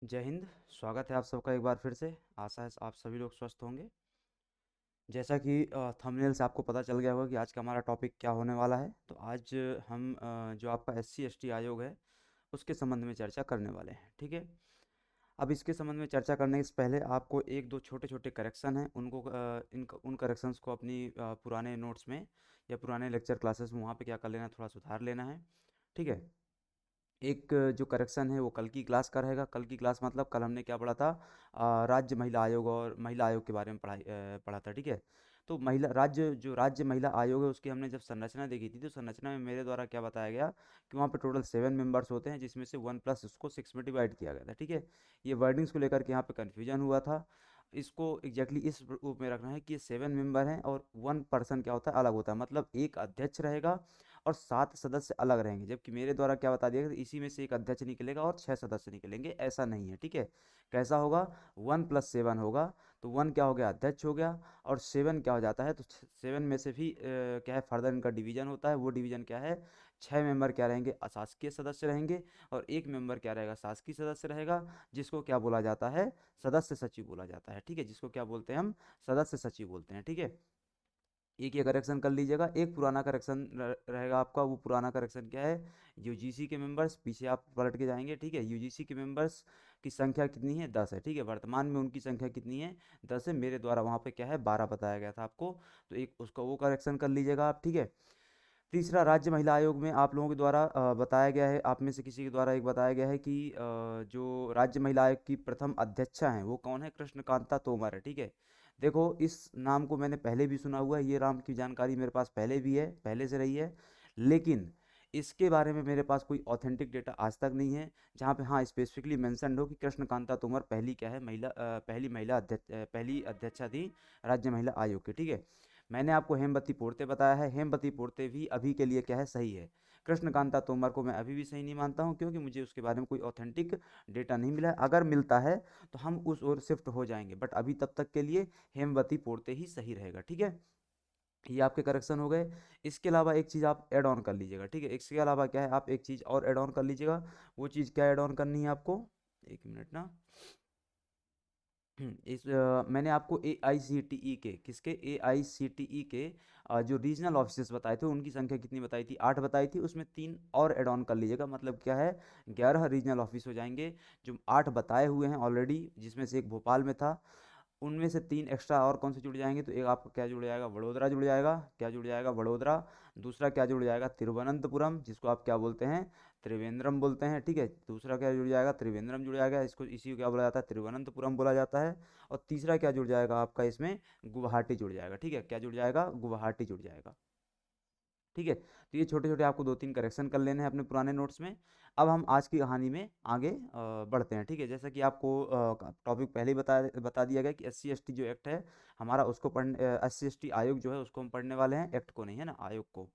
जय हिंद। स्वागत है आप सबका एक बार फिर से। आशा है आप सभी लोग स्वस्थ होंगे। जैसा कि थंबनेल से आपको पता चल गया होगा कि आज का हमारा टॉपिक क्या होने वाला है। तो आज हम जो आपका एससी एसटी आयोग है उसके संबंध में चर्चा करने वाले हैं। ठीक है। अब इसके संबंध में चर्चा करने से पहले आपको एक दो छोटे छोटे करेक्शन हैं, उनको उन करेक्शंस को अपनी पुराने नोट्स में या पुराने लेक्चर क्लासेस में वहाँ पे क्या कर लेना है, थोड़ा सुधार लेना है। ठीक है। एक जो करेक्शन है वो कल की क्लास का रहेगा। कल की क्लास मतलब कल हमने क्या पढ़ा था, राज्य महिला आयोग और महिला आयोग के बारे में पढ़ा था। ठीक है। तो राज्य महिला आयोग है उसकी हमने जब संरचना देखी थी, तो संरचना में मेरे द्वारा क्या बताया गया कि वहाँ पे टोटल 7 मेंबर्स होते हैं, जिसमें से 1 प्लस उसको 6 में डिवाइड किया गया था। ठीक है। ये वर्डिंग्स को लेकर के यहाँ पे कन्फ्यूजन हुआ था। इसको एग्जैक्टली इस रूप में रखना है कि ये 7 मेंबर हैं और 1 पर्सन क्या होता है, अलग होता है। मतलब एक अध्यक्ष रहेगा और 7 सदस्य अलग रहेंगे, जबकि मेरे द्वारा क्या बता दिया गया कि इसी में से एक अध्यक्ष निकलेगा और 6 सदस्य निकलेंगे। ऐसा नहीं है। ठीक है। कैसा होगा, 1+7 होगा। तो 1 क्या हो गया, अध्यक्ष हो गया। और 7 क्या हो जाता है, तो 7 में से भी क्या है, फर्दर इनका डिवीजन होता है। वो डिवीजन क्या है, 6 मेंबर क्या रहेंगे, अशासकीय सदस्य रहेंगे। और एक मेंबर क्या रहेगा, शासकीय सदस्य रहेगा, जिसको क्या बोला जाता है, सदस्य सचिव बोला जाता है। ठीक है। जिसको क्या बोलते हैं हम, सदस्य सचिव बोलते हैं। ठीक है। एक ये करेक्शन कर लीजिएगा। एक पुराना करेक्शन रहेगा आपका। वो पुराना करेक्शन क्या है, यूजीसी के मेंबर्स, पीछे आप पलट के जाएंगे। ठीक है। यूजीसी के मेंबर्स की संख्या कितनी है, 10 है। ठीक है। वर्तमान में उनकी संख्या कितनी है, 10 है। मेरे द्वारा वहाँ पे क्या है, 12 बताया गया था आपको। तो एक उसका वो करेक्शन कर लीजिएगा आप। ठीक है। तीसरा, राज्य महिला आयोग में आप लोगों के द्वारा बताया गया है, आप में से किसी के द्वारा एक बताया गया है कि जो राज्य महिला आयोग की प्रथम अध्यक्षा हैं वो कौन है, कृष्णकांता तोमर है। ठीक है। देखो, इस नाम को मैंने पहले भी सुना हुआ है, ये नाम की जानकारी मेरे पास पहले भी है, पहले से रही है। लेकिन इसके बारे में मेरे पास कोई ऑथेंटिक डेटा आज तक नहीं है जहाँ पे हाँ स्पेसिफिकली मेंशनड हो कि कृष्णकांता तोमर पहली क्या है, पहली महिला अध्यक्ष, पहली अध्यक्षा थी राज्य महिला आयोग की। ठीक है। मैंने आपको हेमवती पोर्ते बताया है। हेमवती पोर्ते भी अभी के लिए क्या है, सही है। कृष्णकांता तोमर को मैं अभी भी सही नहीं मानता हूँ, क्योंकि मुझे उसके बारे में कोई ऑथेंटिक डेटा नहीं मिला है। अगर मिलता है तो हम उस ओर शिफ्ट हो जाएंगे, बट अभी तब तक के लिए हेमवती पोर्ते ही सही रहेगा। ठीक है। ये आपके करेक्शन हो गए। इसके अलावा एक चीज़ आप ऐड ऑन कर लीजिएगा। ठीक है। इसके अलावा क्या है, आप एक चीज़ और ऐड ऑन कर लीजिएगा। वो चीज़ क्या ऐड ऑन करनी है आपको, एक मिनट ना। मैंने आपको ए आई सी टी ई के, किसके, ए आई सी टी ई के जो रीजनल ऑफिस बताए थे उनकी संख्या कितनी बताई थी, 8 बताई थी। उसमें 3 और ऐड ऑन कर लीजिएगा। मतलब क्या है, 11 रीजनल ऑफिस हो जाएंगे। जो 8 बताए हुए हैं ऑलरेडी, जिसमें से एक भोपाल में था, उनमें से 3 एक्स्ट्रा और कौन से जुड़ जाएंगे, तो एक आपका क्या जुड़ जाएगा, वडोदरा जुड़ जाएगा। क्या जुड़ जाएगा, वडोदरा। दूसरा क्या जुड़ जाएगा, तिरुवनंतपुरम, जिसको आप क्या बोलते हैं, त्रिवेंद्रम बोलते हैं। ठीक है। दूसरा क्या जुड़ जाएगा, त्रिवेंद्रम जुड़ जाएगा, इसको इसी को क्या बोला जाता है, तिरुवनंतपुरम बोला जाता है। और तीसरा क्या जुड़ जाएगा आपका इसमें, गुवाहाटी जुड़ जाएगा। ठीक है। क्या जुड़ जाएगा, गुवाहाटी जुड़ जाएगा। ठीक है। तो ये छोटे छोटे आपको 2-3 करेक्शन कर लेने हैं अपने पुराने नोट्स में। अब हम आज की कहानी में आगे बढ़ते हैं। ठीक है। जैसा कि आपको टॉपिक पहले ही बता दिया गया कि एस सी एस टी जो एक्ट है हमारा, उसको पढ़ने, एस सी एस टी आयोग जो है उसको हम पढ़ने वाले हैं, एक्ट को नहीं, है ना, आयोग को।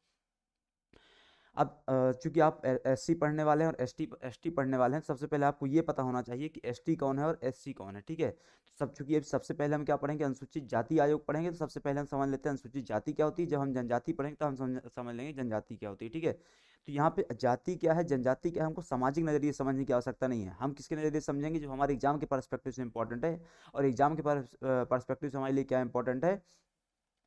अब चूंकि आप एस सी पढ़ने वाले हैं और एस टी पढ़ने वाले हैं, सबसे पहले आपको ये पता होना चाहिए कि एस टी कौन है और एस सी कौन है। ठीक है। तो सब चूंकि अब सबसे पहले हम क्या पढ़ेंगे, अनुसूचित जाति आयोग पढ़ेंगे। तो सबसे पहले हम समझ लेते हैं अनुसूचित जाति क्या होती है। जब हम जनजाति पढ़ेंगे तो हम समझ लेंगे जनजाति क्या होती है। ठीक है। तो यहाँ पे जाति क्या है, जनजाति क्या है, हमको सामाजिक नजरिए से समझने की आवश्यकता नहीं है। हम किसके नजरिए से समझेंगे, जो हमारे एग्जाम के परस्पेक्टिव से इंपॉर्टेंट है। और एग्जाम के परस्पेक्टिव से हमारे लिए क्या इंपॉर्टेंट है,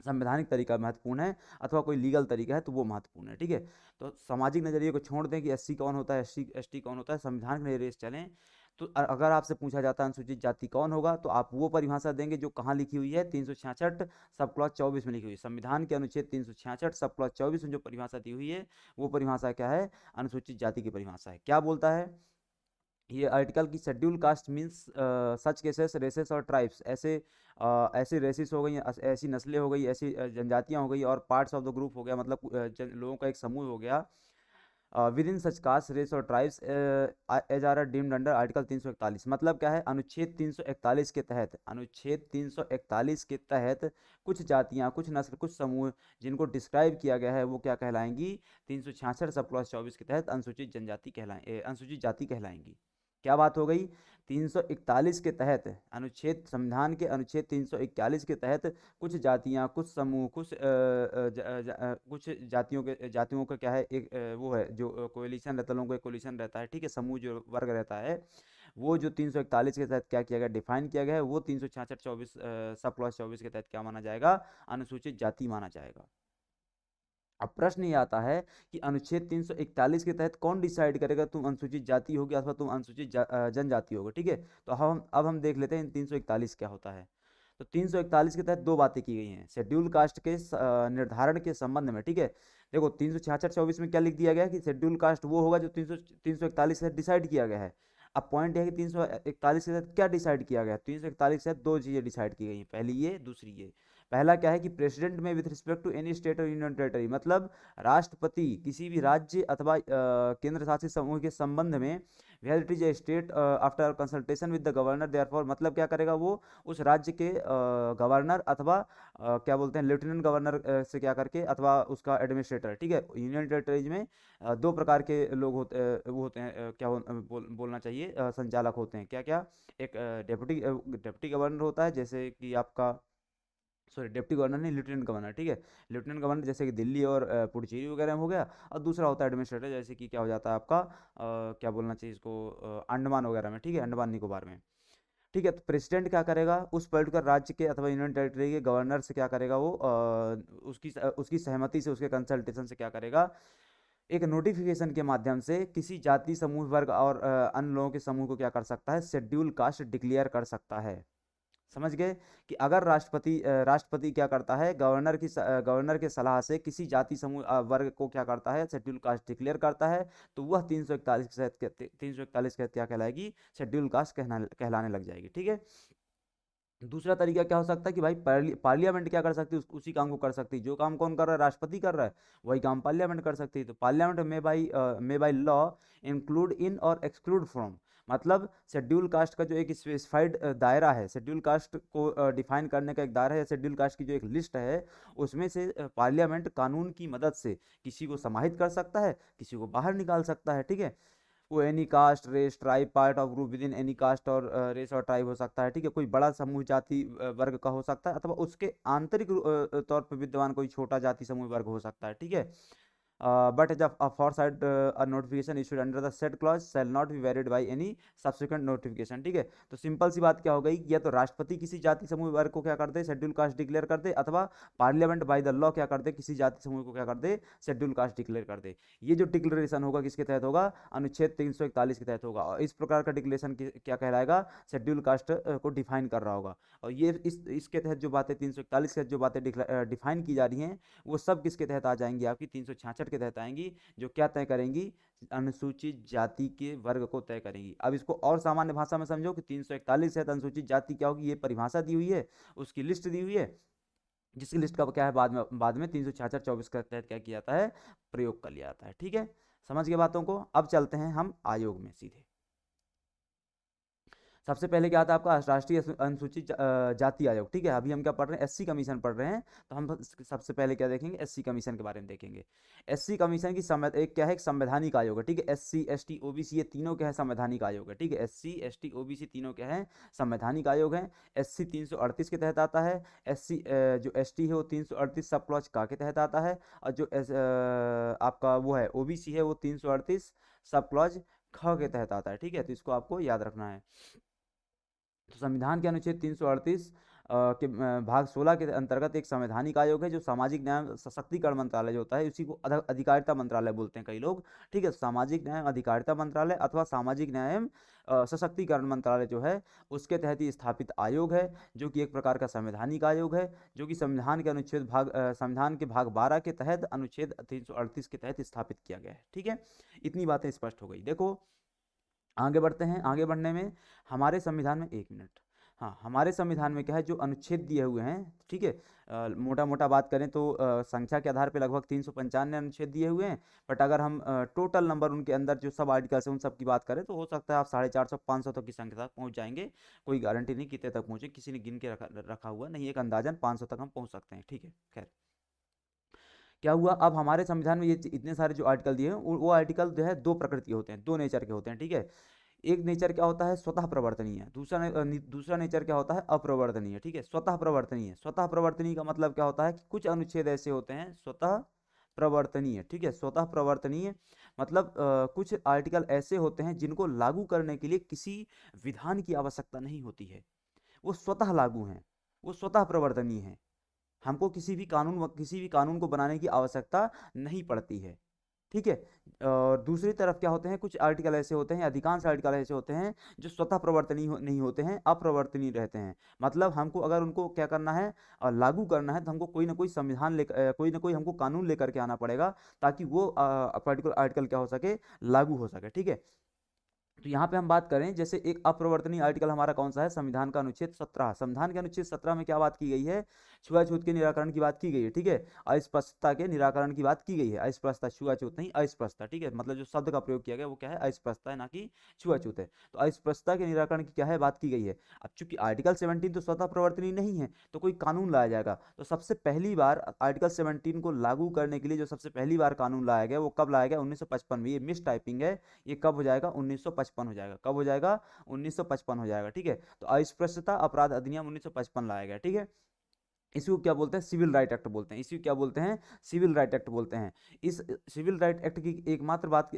संवैधानिक तरीका महत्वपूर्ण है, अथवा कोई लीगल तरीका है तो वो महत्वपूर्ण है। ठीक है। तो सामाजिक नजरिए को छोड़ दें कि एससी कौन होता है, एसटी कौन होता है, संविधान के नजरिए से चलें। तो अगर आपसे पूछा जाता है अनुसूचित जाति कौन होगा, तो आप वो परिभाषा देंगे जो कहाँ लिखी हुई है, 366 सब क्लॉज 24 में लिखी हुई है। संविधान के अनुच्छेद 366 सब क्लॉज 24 में जो परिभाषा दी हुई है, वो परिभाषा क्या है, अनुसूचित जाति की परिभाषा है। क्या बोलता है ये आर्टिकल की, schedule caste means such cases races और ट्राइब्स, ऐसे रेसेस हो गई, ऐसी नस्लें हो गई, ऐसी जनजातियां हो गई, और पार्ट्स ऑफ द ग्रुप हो गया, मतलब लोगों का एक समूह हो गया, with in such caste race और tribes as are deemed under article 341। मतलब क्या है, अनुच्छेद 341 के तहत, अनुच्छेद 341 के तहत कुछ जातियां, कुछ नस्ल, कुछ समूह जिनको डिस्क्राइब किया गया है, वो क्या कहलाएंगी, 366 सब क्लॉज 24 के तहत अनुसूचित जनजाति अनुसूचित जाति कहलाएंगी। क्या बात हो गई, 341 के तहत, अनुच्छेद, संविधान के अनुच्छेद 341 के तहत कुछ जातियां, कुछ समूह, कुछ जातियों का क्या है, एक वो है जो कोलिशन रहता है, लोगों का कोलिशन रहता है। ठीक है। समूह जो वर्ग रहता है, वो जो 341 के तहत क्या किया गया, डिफाइन किया गया है, वो 366 24 सब क्लॉज 24 के तहत क्या माना जाएगा, अनुसूचित जाति माना जाएगा। अब प्रश्न ये आता है कि अनुच्छेद 341 के तहत कौन डिसाइड करेगा तुम अनुसूचित जाति होगी अथवा तुम अनुसूचित जनजाति होगे। ठीक है, तो अब हम देख लेते हैं 341 क्या होता है। तो 341 के तहत दो बातें की गई हैं शेड्यूल कास्ट के निर्धारण के संबंध में। ठीक है, देखो 366-24 में क्या लिख दिया गया कि शेड्यूल कास्ट वो होगा जो 341 से डिसाइड किया गया है। अब पॉइंट है कि 341 के तहत क्या डिसाइड किया गया है, 341 से दो चीजें डिसाइड की गई हैं, पहली ये दूसरी ये। पहला क्या है कि प्रेसिडेंट में with respect to any state और यूनियन टेरिटरी, मतलब राष्ट्रपति किसी भी राज्य अथवा केंद्र शासित समूह के संबंध में, where it is a state after consultation with the governor therefore, मतलब क्या करेगा वो उस राज्य के गवर्नर अथवा क्या बोलते हैं लेफ्टिनेंट गवर्नर से क्या करके अथवा उसका एडमिनिस्ट्रेटर। ठीक है, यूनियन टेरिटरीज में दो प्रकार के लोग होते वो होते हैं क्या बोलना चाहिए संचालक होते हैं, क्या क्या, एक डिप्टी गवर्नर होता है जैसे कि आपका, सॉरी डिप्टी गवर्नर नहीं, लेफ्टिनेंट गवर्नर। ठीक है, लेफ्टिनेंट गवर्नर जैसे कि दिल्ली और पुडुचेरी वगैरह में हो गया, और दूसरा होता है एडमिनिस्ट्रेटर जैसे कि क्या हो जाता है आपका क्या बोलना चाहिए इसको, अंडमान वगैरह में। ठीक है, अंडमान निकोबार में। ठीक है, तो प्रेसिडेंट क्या करेगा उस पर्टिकुलर राज्य के अथवा यूनियन टेरिटरी के गवर्नर से क्या करेगा वो उसकी सहमति से, उसके कंसल्टेशन से क्या करेगा, एक नोटिफिकेशन के माध्यम से किसी जाति समूह वर्ग और अन्य लोगों के समूह को क्या कर सकता है, शेड्यूल कास्ट डिक्लेयर कर सकता है। समझ गए कि अगर राष्ट्रपति क्या करता है, गवर्नर के सलाह से किसी जाति समूह वर्ग को क्या करता है, शेड्यूल कास्ट डिक्लेयर करता है, तो वह 341 के तहत क्या कहलाएगी, शेड्यूल कास्ट कहलाने लग जाएगी। ठीक है, दूसरा तरीका क्या हो सकता है कि भाई पार्लियामेंट क्या कर सकती है, उसी काम को कर सकती है, जो काम कौन कर रहा है, राष्ट्रपति कर रहा है, वही काम पार्लियामेंट कर सकती है। तो पार्लियामेंट में बाई लॉ इंक्लूड इन और एक्सक्लूड फ्रॉम, मतलब शेड्यूल कास्ट का जो एक स्पेसिफाइड दायरा है, शेड्यूल कास्ट को डिफाइन करने का एक दायरा है, शेड्यूल कास्ट की जो एक लिस्ट है, उसमें से पार्लियामेंट कानून की मदद से किसी को समाहित कर सकता है, किसी को बाहर निकाल सकता है। ठीक है, वो any caste race tribe part of group within any caste और रेस और ट्राइब हो सकता है। ठीक है, कोई बड़ा समूह जाति वर्ग का हो सकता है, अथवा उसके आंतरिक तौर पर विद्यमान कोई छोटा जाति समूह वर्ग हो सकता है। ठीक है, but as a aforesaid a notification issued under the said clause shall not be varied by any subsequent notification। ठीक है, तो सिंपल सी बात क्या हो गई कि या तो राष्ट्रपति किसी जाति समूह वर्ग को क्या कर दे, शेड्यूल कास्ट डिक्लेयर कर दे, अथवा पार्लियामेंट बाय द लॉ क्या कर दे, किसी जाति समूह को क्या कर दे, शेड्यूल कास्ट डिक्लेयर कर दे। ये जो डिक्लेरेशन होगा किसके तहत होगा, अनुच्छेद 341 के तहत होगा, और इस प्रकार का डिक्लेरेशन क्या कहलाएगा, शेड्यूल कास्ट को डिफाइन कर रहा होगा। और ये इसके तहत जो बातें 341 के तहत जो बातें डिफाइन की जा रही हैं, वो सब किसके तहत आ जाएंगी, आपकी 366 के तहत आएंगी, जो क्या तय करेंगी, अनुसूचित जाति के वर्ग को तय करेंगी। अब इसको और सामान्य भाषा में समझो कि 341 से अनुसूचित जाति क्या होगी, ये परिभाषा दी हुई है, उसकी लिस्ट दी हुई है, जिसकी लिस्ट का क्या है बाद में 366-24 के तहत क्या किया जाता है, प्रयोग कर लिया जाता है। ठीक है, समझ गए बातों को। अब चलते हैं हम आयोग में सीधे। सबसे पहले क्या आता है आपका राष्ट्रीय अनुसूचित जाति आयोग। ठीक है, अभी हम क्या पढ़ रहे हैं, एससी कमीशन पढ़ रहे हैं, तो हम सबसे पहले क्या देखेंगे, एससी कमीशन के बारे में देखेंगे। एससी कमीशन की एक क्या है, एक संवैधानिक आयोग है। ठीक है, एससी एसटी ओबीसी ये तीनों क्या है, संवैधानिक आयोग है। ठीक है, एससी एसटी ओबीसी तीनों क्या है, संवैधानिक आयोग है। एससी 338 के तहत आता है, एससी जो एसटी है वो 338 सब क्लॉज का के तहत आता है, और जो आपका वो है ओबीसी है वो 338 सब क्लॉज ख के तहत आता है। ठीक है, तो इसको आपको याद रखना है। तो संविधान के अनुच्छेद 338 के भाग 16 के अंतर्गत एक संवैधानिक आयोग है, जो सामाजिक न्याय सशक्तिकरण मंत्रालय जो होता है, उसी को अधिकारिता मंत्रालय बोलते हैं कई लोग। ठीक है, सामाजिक न्याय अधिकारिता मंत्रालय अथवा सामाजिक न्याय एवं सशक्तिकरण मंत्रालय जो है, उसके तहत ही स्थापित आयोग है, जो कि एक प्रकार का संवैधानिक आयोग है, जो कि संविधान के भाग 12 के तहत अनुच्छेद 338 के तहत स्थापित किया गया है। ठीक है, इतनी बातें स्पष्ट हो गई। देखो आगे बढ़ते हैं। आगे बढ़ने में हमारे संविधान में, एक मिनट, हाँ, हमारे संविधान में क्या है, जो अनुच्छेद दिए हुए हैं, ठीक है, मोटा मोटा बात करें तो संख्या के आधार पे लगभग 395 अनुच्छेद दिए हुए हैं, बट अगर हम टोटल नंबर उनके अंदर जो सब आर्टिकल्स हैं उन सब की बात करें तो हो सकता है आप 450-500 तक की संख्या तक पहुंच जाएंगे। कोई गारंटी नहीं कितने तक पहुंचे, किसी ने गिन के रखा हुआ नहीं, एक अंदाजन 500 तक हम पहुंच सकते हैं। ठीक है, खैर क्या हुआ, अब हमारे संविधान में ये इतने सारे जो आर्टिकल दिए हैं, वो आर्टिकल जो है दो प्रकृति के होते हैं, दो नेचर के होते हैं। ठीक है, एक नेचर क्या होता है, स्वतः प्रवर्तनीय, दूसरा नेचर क्या होता है, अप्रवर्तनीय। ठीक है, स्वतः प्रवर्तनीय का मतलब क्या होता है कि कुछ अनुच्छेद ऐसे होते हैं स्वतः प्रवर्तनीय, ठीक है, स्वतः प्रवर्तनीय मतलब कुछ आर्टिकल ऐसे होते हैं जिनको लागू करने के लिए किसी विधान की आवश्यकता नहीं होती है, वो स्वतः लागू हैं, वो स्वतः प्रवर्तनीय हैं, हमको किसी भी कानून को बनाने की आवश्यकता नहीं पड़ती है, ठीक है। और दूसरी तरफ क्या होते हैं, कुछ आर्टिकल ऐसे होते हैं, अधिकांश आर्टिकल ऐसे होते हैं जो स्वतः नहीं होते हैं, अप्रवर्तनीय रहते हैं। मतलब हमको अगर उनको क्या करना है, लागू करना है, तो हमको कोई ना कोई संविधान कोई ना कोई हमको कानून लेकर के आना पड़ेगा, ताकि वो पर्टिकुलर आर्टिकल क्या हो सके, लागू हो सके, ठीक है। तो यहाँ पे हम बात करें, जैसे एक अप्रवर्तनीय आर्टिकल हमारा कौन सा है, संविधान का अनुच्छेद 17। संविधान के अनुच्छेद 17 में क्या बात की गई है, छुआछूत के निराकरण की बात की गई है, ठीक है। अस्पष्टता के निराकरण की बात की गई है, अस्पष्टता, छुआछूत नहीं, अस्पष्टता, ठीक है। मतलब जो शब्द का प्रयोग किया गया वो क्या है, अस्पष्टता है, ना कि छुआछूत है। तो अस्पष्टता के निराकरण की क्या है, बात की गई है। अब चूंकि आर्टिकल 17 तो स्वतः प्रवर्तनीय नहीं है, तो कोई कानून लाया जाएगा, तो सबसे पहली बार आर्टिकल 17 को लागू करने के लिए जो सबसे पहली बार कानून लाया गया, वो कब लाया गया, 1955 में। ये मिस टाइपिंग है, ये कब हो जाएगा, 1955 हो जाएगा। कब हो जाएगा, 1955 हो जाएगा, ठीक है। तो अस्पृश्यता अपराध अधिनियम 1955 लाया गया, ठीक है। इसको क्या बोलते हैं, सिविल राइट एक्ट बोलते हैं, इसको क्या बोलते हैं, सिविल राइट एक्ट बोलते हैं। इस सिविल राइट एक्ट की एकमात्र बात,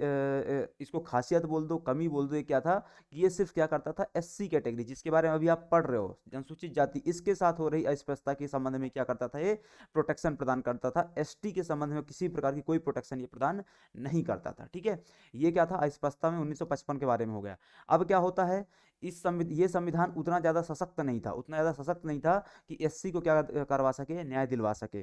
इसको खासियत बोल दो, कमी बोल दो, ये क्या था कि ये सिर्फ क्या करता था, एससी कैटेगरी, जिसके बारे में अभी आप पढ़ रहे हो, अनुसूचित जाति, इसके साथ हो रही अस्पृश्यता के संबंध में क्या करता था, ये प्रोटेक्शन प्रदान करता था। एसटी के संबंध में किसी प्रकार की कोई प्रोटेक्शन ये प्रदान नहीं करता था, ठीक है। ये क्या था, अस्पृश्यता में 1955 के बारे में हो गया। अब क्या होता है, ये संविधान उतना ज़्यादा सशक्त नहीं था, उतना ज़्यादा सशक्त नहीं था कि एससी को क्या करवा सके, न्याय दिलवा सके।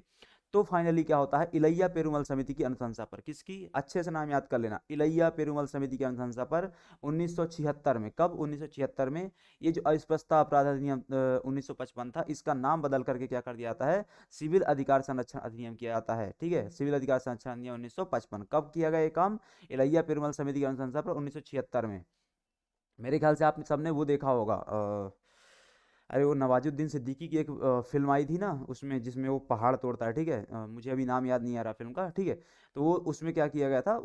तो फाइनली क्या होता है, इलैया पेरुमल समिति की अनुशंसा पर, किसकी, अच्छे से नाम याद कर लेना, इलैया पेरुमल समिति की अनुशंसा पर 1976 में, कब, 1976 में, ये जो अस्पृश्यता अपराध अधिनियम 1955 था, इसका नाम बदल करके क्या कर दिया जाता है, सिविल अधिकार संरक्षण अधिनियम किया जाता है, ठीक है। सिविल अधिकार संरक्षण अधिनियम 1955 कब किया गया ये काम, इलैया पेरुमल समिति की अनुशंसा पर 1976 में। मेरे ख्याल से आपने सबने वो देखा होगा, अरे वो नवाजुद्दीन सिद्दीकी की एक फिल्म आई थी ना, उसमें जिसमें वो पहाड़ तोड़ता है, ठीक है। मुझे अभी नाम याद नहीं आ रहा फिल्म का, ठीक है। तो वो उसमें क्या किया गया था,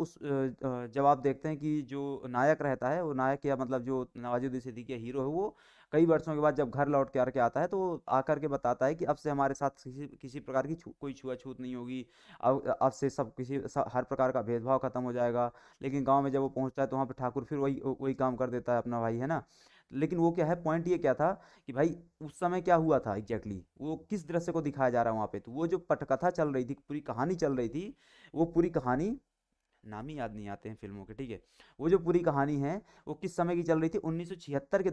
जब आप देखते हैं कि जो नायक रहता है, वो नायक या मतलब जो नवाजुद्दीन सिद्दीकी हीरो है, वो कई वर्षों के बाद जब घर लौट के आके आता है, तो वो आकर के बताता है कि अब से हमारे साथ किसी किसी प्रकार की कोई छुआछूत नहीं होगी, अब से हर प्रकार का भेदभाव खत्म हो जाएगा। लेकिन गांव में जब वो पहुंचता है, तो वहाँ पे ठाकुर फिर वही वही काम कर देता है अपना भाई, है ना। लेकिन वो क्या है, पॉइंट ये क्या था कि भाई उस समय क्या हुआ था एग्जैक्टली, वो किस दृश्य को दिखाया जा रहा है वहाँ पे, तो वो जो पटकथा चल रही थी, पूरी कहानी चल रही थी, वो पूरी कहानी, नाम ही याद नहीं आते हैं फिल्मों के, ठीक है। वो जो पूरी कहानी है, वो किस समय की चल रही थी, 1976 के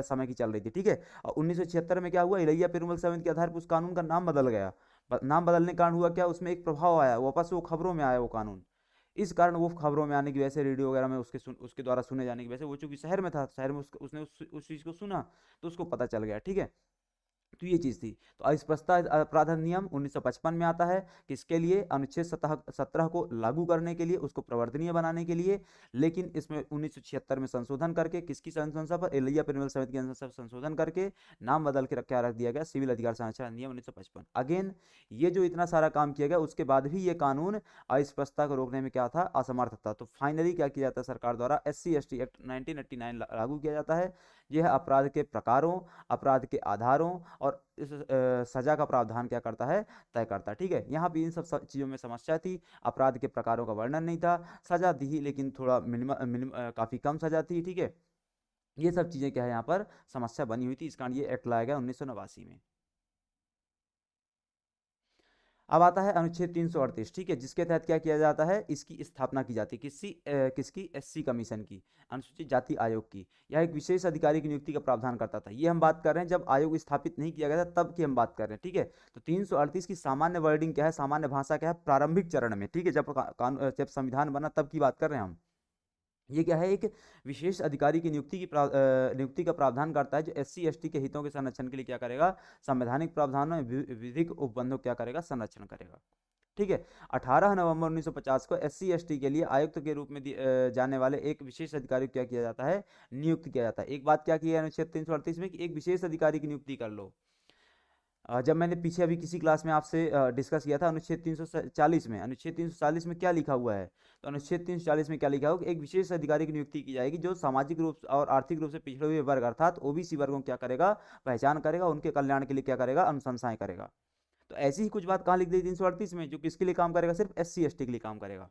समय की चल रही थी, ठीक है। और 1976 में क्या हुआ, इलैया पेरुमल समिति के आधार पर उस कानून का नाम बदल गया। नाम बदलने के कारण हुआ क्या, उसमें एक प्रभाव आया, वापस वो खबरों में आया वो कानून। इस कारण वो खबरों में आने की वजह से, रेडियो वगैरह में उसके द्वारा सुने जाने की वजह से, वो चूंकि शहर में था, शहर में उसने उस चीज़ को सुना, तो उसको पता चल गया, ठीक है। तो ये चीज़ थी। तो अस्पृश्यता अपराध अधिनियम 1955 में आता है, किसके लिए, अनुच्छेद 17 को लागू करने के लिए, उसको प्रवर्तनीय बनाने के लिए। लेकिन इसमें 1976 में संशोधन करके, किसकी अनुशंसा पर, इलैया पेरुमल समिति की अनुशंसा पर संशोधन करके नाम बदल के रख दिया गया, सिविल अधिकार संरक्षण अधिनियम 1955। अगेन ये जो इतना सारा काम किया गया, उसके बाद भी ये कानून अस्पृश्यता को रोकने में क्या था, असमर्थ था। तो फाइनली क्या किया जाता है, सरकार द्वारा SC/ST एक्ट 1989 लागू किया जाता है। यह अपराध के प्रकारों, अपराध के आधारों और इस सजा का प्रावधान क्या करता है, तय करता है, ठीक है। यहाँ भी इन सब चीज़ों में समस्या थी, अपराध के प्रकारों का वर्णन नहीं था, सजा दी लेकिन थोड़ा काफ़ी कम सजा थी, ठीक है। ये सब चीज़ें क्या है, यहाँ पर समस्या बनी हुई थी, इस कारण ये एक्ट लाया गया 1989 में। अब आता है अनुच्छेद 338, ठीक है, जिसके तहत क्या किया जाता है, इसकी स्थापना की जाती है, किसकी, SC कमीशन की, अनुसूचित जाति आयोग की। यह एक विशेष अधिकारी की नियुक्ति का प्रावधान करता था। ये हम बात कर रहे हैं जब आयोग स्थापित नहीं किया गया था, तब की हम बात कर रहे हैं, ठीक है। तो 338 की सामान्य वर्डिंग क्या है, सामान्य भाषा क्या है, प्रारंभिक चरण में, ठीक है, जब संविधान बना तब की बात कर रहे हैं हम। ये क्या है, एक विशेष अधिकारी की नियुक्ति का प्रावधान करता है, जो SC/ST के हितों के संरक्षण के लिए क्या करेगा, संवैधानिक प्रावधानों में विधिक उपबंधों क्या करेगा, संरक्षण करेगा, ठीक है। 18 नवंबर 1950 को SC/ST के लिए आयुक्त के रूप में जाने वाले एक विशेष अधिकारी को क्या किया जाता है, नियुक्त किया जाता है। एक बात क्या की है अनुच्छेद 338 में, कि एक विशेष अधिकारी की नियुक्ति कर लो। जब मैंने पीछे अभी किसी क्लास में आपसे डिस्कस किया था, अनुच्छेद 340 में क्या लिखा हुआ है, तो अनुच्छेद 340 में क्या लिखा होगा, एक विशेष अधिकारी की नियुक्ति की जाएगी, जो सामाजिक रूप और आर्थिक रूप से पिछड़े हुए वर्ग, अर्थात OBC वर्गों क्या करेगा, पहचान करेगा, उनके कल्याण के लिए क्या करेगा, अनुशंसाएं करेगा। तो ऐसी ही कुछ बात कहाँ लिख दी 338 में, जो किसके लिए काम करेगा, सिर्फ SC ST के लिए काम करेगा।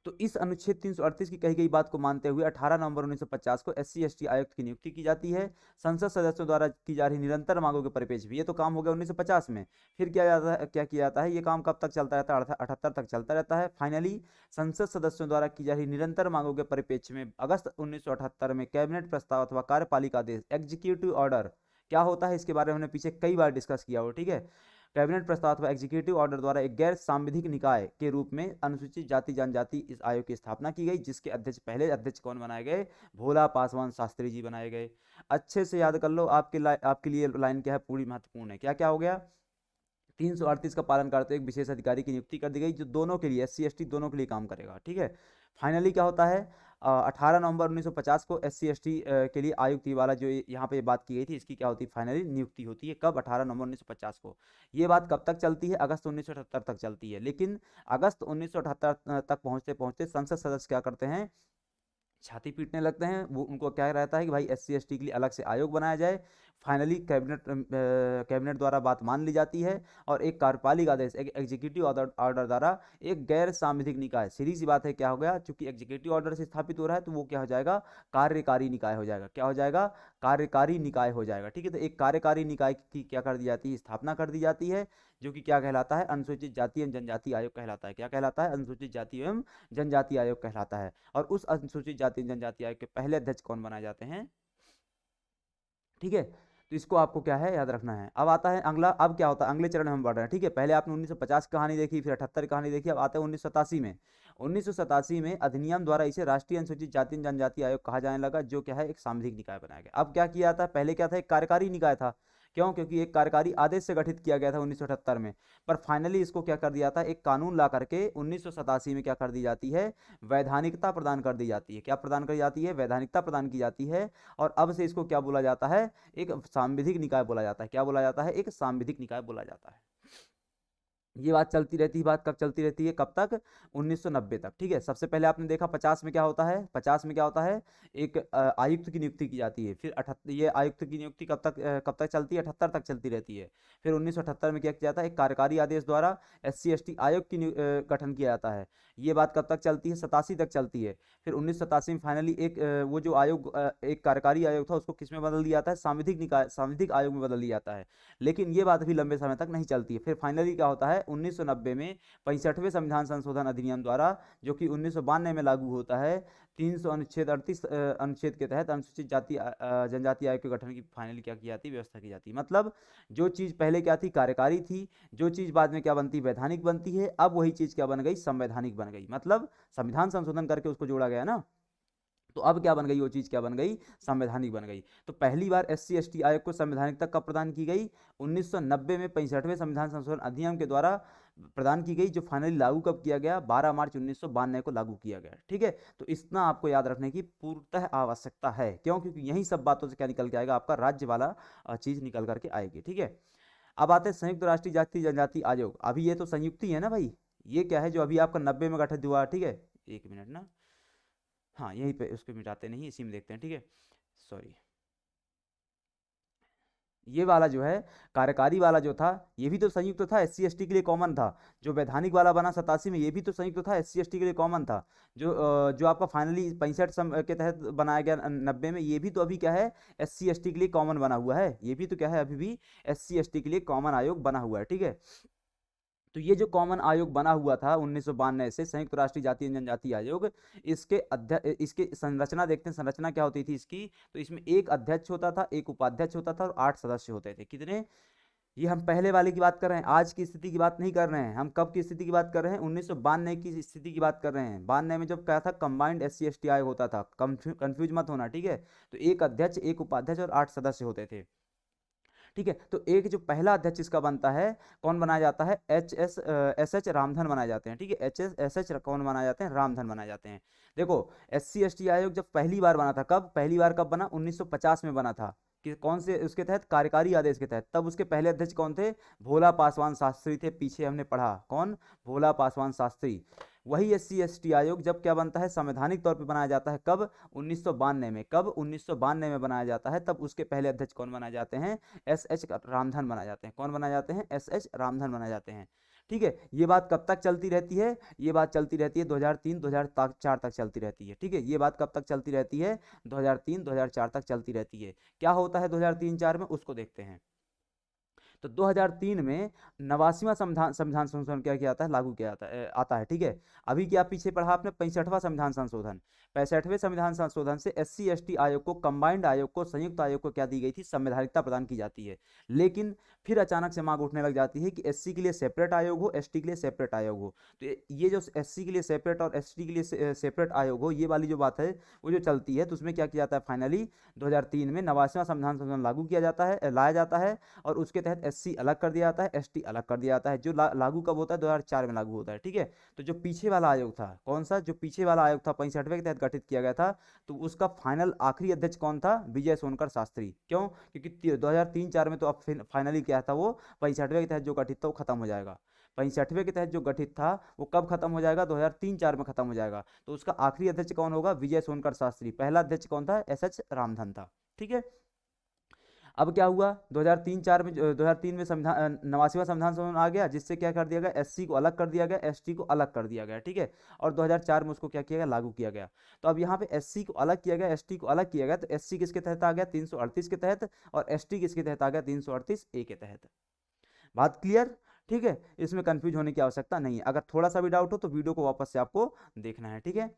तो इस अनुच्छेद 338 की कही गई बात को मानते हुए 18 नवंबर 1950 को SC ST आयुक्त की नियुक्ति की जाती है संसद सदस्यों द्वारा की जा रही निरंतर मांगों के परिप्रेक्ष्य में। ये तो काम हो गया 1950 में। फिर क्या किया जाता है, ये काम कब तक चलता रहता है, 78 तक चलता रहता है। फाइनली संसद सदस्यों द्वारा की जा रही निरंतर मांगों के परिप्रेक्ष्य में अगस्त 1978 में कैबिनेट प्रस्ताव अथवा कार्यपालिका आदेश एग्जीक्यूटिव ऑर्डर क्या होता है, इसके बारे में हमने पीछे कई बार डिस्कस किया हो, ठीक है। कैबिनेट प्रस्ताव अथवा एग्जीक्यूटिव ऑर्डर द्वारा एक गैर सांविधिक निकाय के रूप में अनुसूचित जाति जनजाति इस आयोग की स्थापना की गई, जिसके अध्यक्ष पहले अध्यक्ष कौन बनाए गए, भोला पासवान शास्त्री जी बनाए गए। अच्छे से याद कर लो, आपके लिए लाइन क्या है, पूरी महत्वपूर्ण है। क्या क्या हो गया, 338 का पालन करते हुए एक विशेष अधिकारी की नियुक्ति कर दी गई, जो दोनों के लिए SC ST दोनों के लिए काम करेगा, ठीक है। फाइनली क्या होता है, 18 नवंबर 1950 को SC ST के लिए आयुक्त वाला जो यहाँ पे बात की गई थी, इसकी क्या होती है, फाइनली नियुक्ति होती है। कब, 18 नवंबर 1950 को। ये बात कब तक चलती है, अगस्त 1978 तक चलती है। लेकिन अगस्त 1978 तक पहुंचते पहुंचते संसद सदस्य क्या करते हैं, छाती पीटने लगते हैं। वो उनको क्या रहता है कि भाई SC ST के लिए अलग से आयोग बनाया जाए। फाइनली कैबिनेट द्वारा बात मान ली जाती है और एक कार्यपालिक आदेश, एक एग्जीक्यूटिव ऑर्डर द्वारा एक गैर सांविधिक निकाय, सीधी सी बात है, क्या हो गया, चूंकि एग्जीक्यूटिव ऑर्डर से स्थापित हो रहा है तो वो क्या हो जाएगा, कार्यकारी निकाय हो जाएगा। क्या हो जाएगा, कार्यकारी निकाय हो जाएगा, ठीक है। तो एक कार्यकारी निकाय की क्या कर दी जाती है, स्थापना कर दी जाती है, जो कि क्या कहलाता है, अनुसूचित जाति एवं जनजाति आयोग कहलाता है। क्या कहलाता है, अनुसूचित जाति एवं जनजाति आयोग कहलाता है। और उस अनुसूचित जाति जनजाति आयोग के पहले अध्यक्ष कौन बनाए जाते हैं, ठीक है। तो इसको आपको क्या है, याद रखना है। अब आता है अगला, अब क्या होता है, अगले चरण में हम बढ़ रहे हैं, ठीक है। पहले आपने 1950 की कहानी देखी, फिर 78 की कहानी देखी, अब आते हैं 1987 में। 1987 में अधिनियम द्वारा इसे राष्ट्रीय अनुसूचित जाति जनजाति आयोग कहा जाने लगा, जो क्या है, एक सांविधिक निकाय बनाया गया। अब क्या किया था, पहले क्या था, एक कार्यकारी निकाय था। क्यों, क्योंकि एक कार्यकारी आदेश से गठित किया गया था 1978 में। पर फाइनली इसको क्या कर दिया था, एक कानून ला करके 1987 में क्या कर दी जाती है, वैधानिकता प्रदान कर दी जाती है। क्या प्रदान कर जाती है, वैधानिकता प्रदान की जाती है। और अब से इसको क्या बोला जाता है, एक सांविधिक निकाय बोला जाता है। क्या बोला जाता है, एक सांविधिक निकाय बोला जाता है। ये बात चलती रहती है, बात कब चलती रहती है, कब तक, 1990 तक, ठीक है। सबसे पहले आपने देखा 50 में क्या होता है, 50 में क्या होता है, एक आयुक्त की नियुक्ति की जाती है। फिर 78, ये आयुक्त की नियुक्ति कब तक चलती है, 78 तक चलती रहती है। फिर 1978 में क्या किया जाता है, एक कार्यकारी आदेश द्वारा SC ST आयोग की गठन किया जाता है। ये बात कब तक चलती है, 87 तक चलती है। फिर 1987 में फाइनली एक वो जो आयोग एक कार्यकारी आयोग था, उसको किस में बदल दिया जाता है, सांविधिक निकाय, सांविधिक आयोग में बदल दिया जाता है। लेकिन ये बात भी लंबे समय तक नहीं चलती है। फिर फाइनली क्या होता है, 1990 में 65वें संविधान संशोधन अधिनियम द्वारा, जो कि 1992 में लागू होता है, 300 अनुच्छेद 38 अनुच्छेद के तहत अनुसूचित जाति जनजाति आयोग के गठन की फाइनली क्या की जाती है, व्यवस्था की जाती है। मतलब जो चीज़ पहले क्या थी, कार्यकारी थी, जो चीज़ बाद में क्या बनती, वैधानिक बनती है, अब वही चीज़ क्या बन गई, संवैधानिक बन गई। मतलब संविधान संशोधन करके उसको जोड़ा गया ना, तो अब क्या बन गई, वो चीज़ क्या बन गई, संवैधानिक बन गई। तो पहली बार SC ST आयोग को संवैधानिकता कब प्रदान की गई, 1990 में 65वें संविधान संशोधन अधिनियम के द्वारा प्रदान की गई, जो फाइनली लागू कब किया गया, 12 मार्च 1992 को लागू किया गया, ठीक है। तो इतना आपको याद रखने की पूर्णतः आवश्यकता है। क्यों, क्योंकि यही सब बातों से क्या निकल के आएगा, आपका राज्य वाला चीज़ निकल करके आएगी, ठीक है। अब आते हैं संयुक्त राष्ट्रीय जाति जनजाति आयोग। अभी ये तो संयुक्त ही है ना भाई, ये क्या है जो अभी आपका 90 में गठित हुआ, ठीक है। एक मिनट ना, हाँ यहीं पे उसको मिटाते नहीं, इसी में देखते हैं, ठीक है। सॉरी, ये वाला जो है कार्यकारी वाला जो था, ये भी तो संयुक्त था, SC ST के लिए कॉमन था। जो वैधानिक वाला बना 87 में, ये भी तो संयुक्त था, SC ST के लिए कॉमन था। जो आपका फाइनली 65 के तहत बनाया गया 90 में, ये भी तो अभी क्या है, SC ST के लिए कॉमन बना हुआ है। ये भी तो क्या है, अभी भी SC ST के लिए कॉमन आयोग बना हुआ है, ठीक है। तो ये जो कॉमन आयोग बना हुआ था 1992 से, संयुक्त राष्ट्रीय जाति एवं जनजाति आयोग, इसके संरचना देखते हैं, संरचना क्या होती थी इसकी। तो इसमें एक अध्यक्ष होता था, एक उपाध्यक्ष होता था और 8 सदस्य होते थे। कितने, ये हम पहले वाले की बात कर रहे हैं, आज की स्थिति की बात नहीं कर रहे हैं। हम कब की स्थिति की बात कर रहे हैं, 1992 की स्थिति की बात कर रहे हैं। 92 में जब क्या था, कंबाइंड SC ST आयोग होता था, कंफ्यूज मत होना, ठीक है। तो एक अध्यक्ष, एक उपाध्यक्ष और 8 सदस्य होते थे, ठीक है। तो एक जो पहला अध्यक्ष इसका बनता है, कौन बनाया जाता है, SH रामधन बनाए जाते हैं, ठीक है। SH कौन बनाए जाते हैं, रामधन बनाए जाते हैं। देखो SC ST आयोग जब पहली बार बना था, कब, पहली बार कब बना, 1950 में बना था, कि कौन से उसके तहत, कार्यकारी आदेश के तहत। तब उसके पहले अध्यक्ष कौन थे? भोला पासवान शास्त्री थे, पीछे हमने पढ़ा, कौन? भोला पासवान शास्त्री। वही SC ST आयोग जब क्या बनता है, संवैधानिक तौर पे बनाया जाता है, कब? 1992 में। कब? 1992 में बनाया जाता है। तब उसके पहले अध्यक्ष कौन बनाए जाते हैं? SH रामधन बनाए जाते हैं। कौन बनाए जाते हैं? SH रामधन बनाए जाते हैं। ठीक है, ये बात कब तक चलती रहती है? ये बात चलती रहती है 2003-2004 तक चलती रहती है। ठीक है, ये बात कब तक चलती रहती है? 2003-2004 तक चलती रहती है। क्या होता है 2003-4 में, उसको देखते हैं। तो 2003 में 89वां संविधान संविधान संशोधन क्या किया जाता है, लागू किया आता है। ठीक है, अभी क्या पीछे पढ़ा आपने, 65वां संविधान संशोधन। 65वें संविधान संशोधन से SC ST आयोग को, कंबाइंड आयोग को, संयुक्त आयोग को क्या दी गई थी? संवैधानिकता प्रदान की जाती है। लेकिन फिर अचानक से मांग उठने लग जाती है कि SC के लिए सेपरेट आयोग हो, ST के लिए सेपरेट आयोग हो। तो ये जो SC के लिए सेपरेट और ST के लिए सेपरेट आयोग हो, ये वाली जो बात है वो जो चलती है, तो उसमें क्या किया जाता है, फाइनली 2003 में 89वां संविधान संशोधन लागू किया जाता है, लाया जाता है, और उसके तहत SC अलग कर दिया जाता है, ST अलग कर दिया जाता है। जो लागू कब होता है? 2004 में लागू होता है। ठीक है, तो जो पीछे वाला आयोग था, कौन सा? जो पीछे वाला आयोग था 65वें के तहत गठित किया गया था, तो उसका फाइनल आखिरी अध्यक्ष कौन था? विजय सोनकर शास्त्री। क्यों? क्योंकि 2003-4 में तो अब फाइनली क्या था, वो 65वें के तहत जो गठित था वो खत्म हो जाएगा। 65वें के तहत जो गठित था वो कब खत्म हो जाएगा? 2003-4 में खत्म हो जाएगा। तो उसका आखिरी अध्यक्ष कौन होगा? विजय सोनकर शास्त्री। पहला अध्यक्ष कौन था? SH रामधन था। ठीक है, अब क्या हुआ 2003-4 में, 2003 में संविधान 89वां संविधान संशोधन आ गया, जिससे क्या कर दिया गया, SC को अलग कर दिया गया, ST को अलग कर दिया गया। ठीक है, और 2004 में उसको क्या किया गया, लागू किया गया। तो अब यहाँ पे SC को अलग किया गया, ST को अलग किया गया, तो SC किसके तहत आ गया? 338 के तहत, और ST किसके तहत आ गया? 338A के तहत। बात क्लियर? ठीक है, इसमें कंफ्यूज होने की आवश्यकता नहीं है। अगर थोड़ा सा भी डाउट हो तो वीडियो को वापस से आपको देखना है। ठीक है,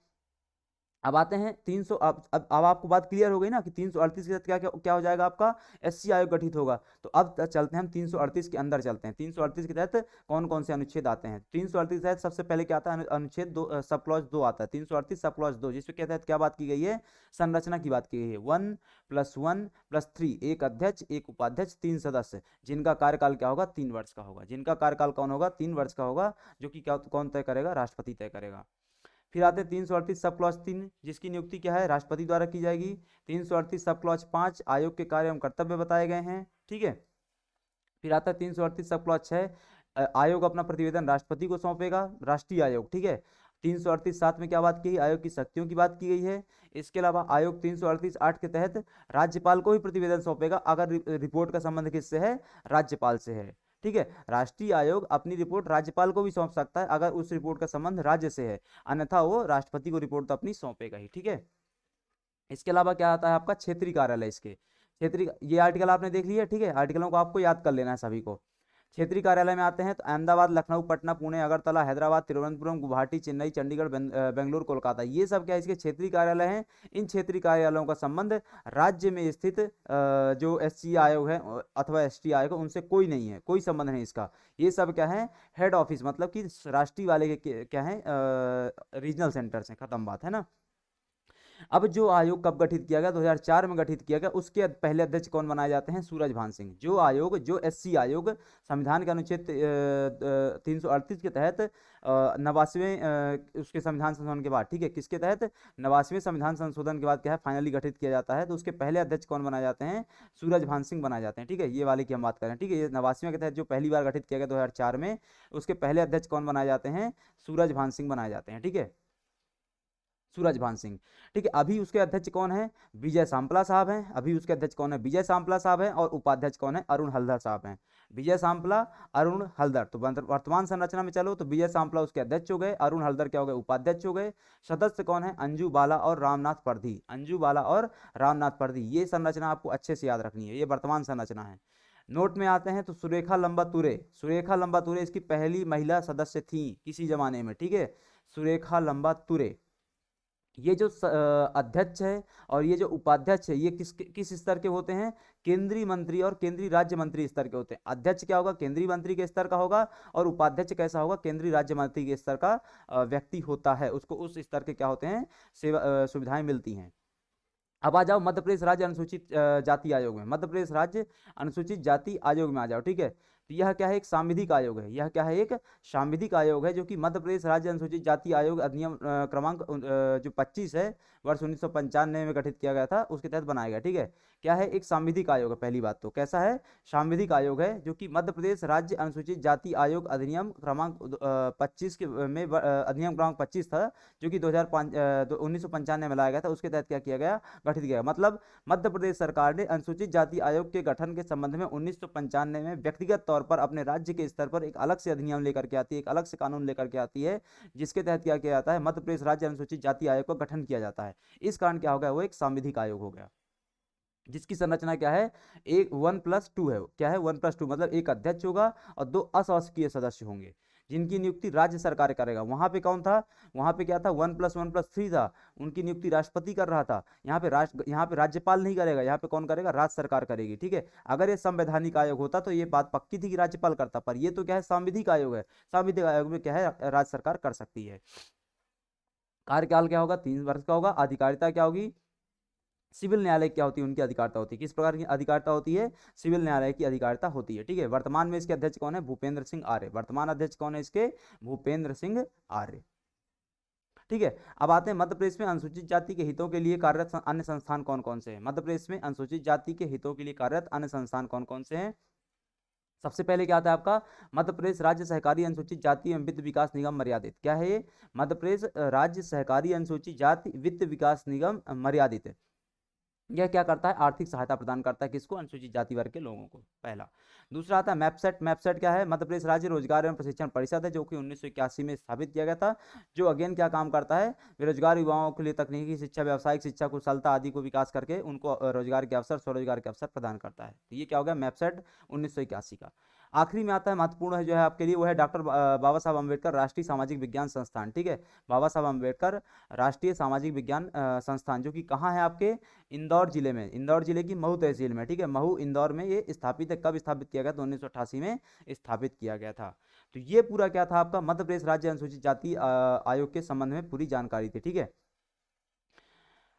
अब आते हैं 300। अब आपको बात क्लियर हो गई ना कि 338 के तहत क्या क्या क्या हो जाएगा, आपका SC आयोग गठित होगा। तो अब चलते हैं हम 338 के अंदर चलते हैं। 338 के तहत कौन कौन से अनुच्छेद आते हैं? 338 के तहत सबसे पहले क्या आता है? अनुच्छेद 2 सब क्लॉज 2 आता है। 338 सब क्लॉज 2, जिसके तहत क्या बात की गई है? संरचना की बात की गई है। 1+1+3, एक अध्यक्ष, एक उपाध्यक्ष, 3 सदस्य, जिनका कार्यकाल क्या होगा? 3 वर्ष का होगा। जिनका कार्यकाल कौन होगा? 3 वर्ष का होगा, जो कि क्या कौन तय करेगा? राष्ट्रपति तय करेगा। फिर आते हैं 338 सब क्लॉज 3, जिसकी नियुक्ति क्या है? राष्ट्रपति द्वारा की जाएगी। 338 सब क्लॉज 5, आयोग के कार्य एवं कर्तव्य बताए गए हैं। ठीक है, फिर आता है 338 सब क्लॉज 6, आयोग अपना प्रतिवेदन राष्ट्रपति को सौंपेगा, राष्ट्रीय आयोग। ठीक है, 338 7 में क्या बात की? आयोग की शक्तियों की बात की गई है। इसके अलावा आयोग 338 8 के तहत राज्यपाल को भी प्रतिवेदन सौंपेगा, अगर रिपोर्ट का संबंध किससे है? राज्यपाल से है। ठीक है, राष्ट्रीय आयोग अपनी रिपोर्ट राज्यपाल को भी सौंप सकता है, अगर उस रिपोर्ट का संबंध राज्य से है, अन्यथा वो राष्ट्रपति को रिपोर्ट तो अपनी सौंपेगा ही। ठीक है, इसके अलावा क्या आता है आपका? क्षेत्रीय कार्यालय। इसके क्षेत्रीय, ये आर्टिकल आपने देख लिया। ठीक है, आर्टिकलों को आपको याद कर लेना है सभी को। क्षेत्रीय कार्यालय में आते हैं तो अहमदाबाद, लखनऊ, पटना, पुणे, अगरतला, हैदराबाद, तिरुवनंतपुरम, गुवाहाटी, चेन्नई, चंडीगढ़, बेंगलुरु, कोलकाता, ये सब क्या है? इसके क्षेत्रीय कार्यालय हैं। इन क्षेत्रीय कार्यालयों का संबंध राज्य में स्थित जो SC आयोग है अथवा ST आयोग है, उनसे कोई नहीं है, कोई संबंध नहीं इसका। ये सब क्या है? हेड ऑफिस, मतलब कि राष्ट्रीय वाले के क्या है? रीजनल सेंटर्स हैं। खत्म बात है ना। अब जो आयोग कब गठित किया गया? 2004 में गठित किया गया। उसके पहले अध्यक्ष कौन बनाए जाते हैं? सूरजभान सिंह। जो SC आयोग संविधान के अनुच्छेद 338 के तहत 89वें उसके संविधान संशोधन के बाद, ठीक है, किसके तहत? 89वें संविधान संशोधन के बाद क्या है? फाइनली गठित किया जाता है। तो उसके पहले अध्यक्ष कौन बनाए जाते हैं? सूरजभान सिंह बनाए जाते हैं। ठीक है, ये वाली की हम बात करें। ठीक है, ये 89वें के तहत जो पहली बार गठित किया गया 2004 में, उसके पहले अध्यक्ष कौन बनाए जाते हैं? सूरजभान सिंह बनाए जाते हैं। ठीक है, सूरजभान सिंह। ठीक है, अभी उसके अध्यक्ष कौन है? विजय सांपला साहब हैं। अभी उसके अध्यक्ष कौन है? विजय सांपला साहब हैं। और उपाध्यक्ष कौन है? अरुण हल्दर साहब हैं। विजय सांपला, अरुण हल्दर। तो वर्तमान संरचना में चलो तो विजय सांपला उसके अध्यक्ष हो गए, अरुण हल्दर क्या हो गए? उपाध्यक्ष हो गए। सदस्य कौन है? अंजू बाला और रामनाथ परधी। अंजू बाला और रामनाथ परधी, ये संरचना आपको अच्छे से याद रखनी है, ये वर्तमान संरचना है। नोट में आते हैं तो सुरेखा लंबा तुरे, सुरेखा लंबा तुरे इसकी पहली महिला सदस्य थी किसी जमाने में। ठीक है, सुरेखा लंबा तुरे। ये जो अध्यक्ष है और ये जो उपाध्यक्ष है, ये किस स्तर के होते हैं? केंद्रीय मंत्री और केंद्रीय राज्य मंत्री स्तर के होते हैं। अध्यक्ष क्या होगा? केंद्रीय मंत्री के स्तर का होगा, और उपाध्यक्ष कैसा होगा? केंद्रीय राज्य मंत्री के स्तर का व्यक्ति होता है। उसको उस स्तर के क्या होते हैं? सेवा सुविधाएं मिलती हैं। अब आ जाओ मध्य प्रदेश राज्य अनुसूचित जाति आयोग में। मध्य प्रदेश राज्य अनुसूचित जाति आयोग में आ जाओ। ठीक है, तो यह क्या है, एक सांविधिक आयोग है। यह क्या है, एक सांविधिक आयोग है, जो कि मध्य प्रदेश राज्य अनुसूचित जाति आयोग अधिनियम क्रमांक जो 25 है, वर्ष 1995 में गठित किया गया था, उसके तहत बनाया गया। ठीक है, क्या है, एक सांविधिक आयोग है। पहली बात तो कैसा है, सांविधिक आयोग है, जो कि मध्य प्रदेश राज्य अनुसूचित जाति आयोग अधिनियम क्रमांक 25 के में अधिनियम क्रमांक 25 था, जो कि 1995 में लाया गया था। उसके तहत क्या किया गया, गठित किया गया। मतलब मध्य प्रदेश सरकार ने अनुसूचित जाति आयोग के गठन के संबंध में 1995 में व्यक्तिगत तौर पर अपने राज्य के स्तर पर एक अलग से अधिनियम लेकर के आती है, एक अलग से कानून लेकर के आती है, जिसके तहत क्या किया जाता है, मध्य प्रदेश राज्य अनुसूचित जाति आयोग का गठन किया जाता है। इस कारण क्या हो गया, वो एक सांविधिक आयोग हो गया, जिसकी संरचना क्या है, एक 1+2 है। क्या है, 1+2, मतलब एक अध्यक्ष होगा और 2 अशासकीय सदस्य होंगे, जिनकी नियुक्ति राज्य सरकार करेगा। वहां पे कौन था, वहां पे क्या था, 1+1+3 था, उनकी नियुक्ति राष्ट्रपति कर रहा था। यहाँ पे राज्यपाल नहीं करेगा, यहाँ पे कौन करेगा, राज्य सरकार करेगी। ठीक है, अगर ये संवैधानिक आयोग होता तो ये बात पक्की थी कि राज्यपाल करता, पर ये तो क्या है, सांविधिक आयोग है। सांविधिक आयोग में क्या है, राज्य सरकार कर सकती है। कार्यकाल क्या होगा, 3 वर्ष का होगा। अधिकारिता क्या होगी, सिविल न्यायालय क्या होती है, उनकी अधिकारिता होती है। किस प्रकार की अधिकारिता होती है, सिविल न्यायालय की अधिकारिता होती है। ठीक है, वर्तमान में इसके अध्यक्ष कौन है, भूपेंद्र सिंह आर्य। वर्तमान अध्यक्ष कौन है इसके, भूपेंद्र सिंह आर्य। ठीक है, अब आते हैं मध्य प्रदेश में अनुसूचित जाति के हितों के लिए कार्यरत अन्य संस्थान कौन कौन से हैं। मध्य प्रदेश में अनुसूचित जाति के हितों के लिए कार्यरत अन्य संस्थान कौन कौन से हैं। सबसे पहले क्या आता है आपका, मध्य प्रदेश राज्य सहकारी अनुसूचित जाति एवं वित्त विकास निगम मर्यादित। क्या है ये, मध्य प्रदेश राज्य सहकारी अनुसूचित जाति वित्त विकास निगम मर्यादित। यह क्या करता है, आर्थिक सहायता प्रदान करता है, किसको, अनुसूचित जाति वर्ग के लोगों को। पहला। दूसरा आता है मैपसेट। मैपसेट क्या है, मध्य प्रदेश राज्य रोजगार एवं प्रशिक्षण परिषद है, जो कि 1981 में स्थापित किया गया था। जो अगेन क्या काम करता है, बेरोजगार युवाओं के लिए तकनीकी शिक्षा, व्यावसायिक शिक्षा, कुशलता आदि को विकास करके उनको रोजगार के अवसर, स्वरोजगार के अवसर प्रदान करता है। तो ये क्या हो गया, मैपसेट 1981 का। आखिरी में आता है, महत्वपूर्ण है जो है आपके लिए, वो है डॉक्टर बाबा साहब अम्बेडकर राष्ट्रीय सामाजिक विज्ञान संस्थान। ठीक है, बाबा साहब अम्बेडकर राष्ट्रीय सामाजिक विज्ञान संस्थान, जो कि कहाँ है आपके, इंदौर जिले में, इंदौर जिले की महू तहसील में। ठीक है, महू इंदौर में ये स्थापित है। कब स्थापित किया गया, तो 1988 में स्थापित किया गया था। तो ये पूरा क्या था आपका, मध्य प्रदेश राज्य अनुसूचित जाति आयोग के संबंध में पूरी जानकारी थी। ठीक है,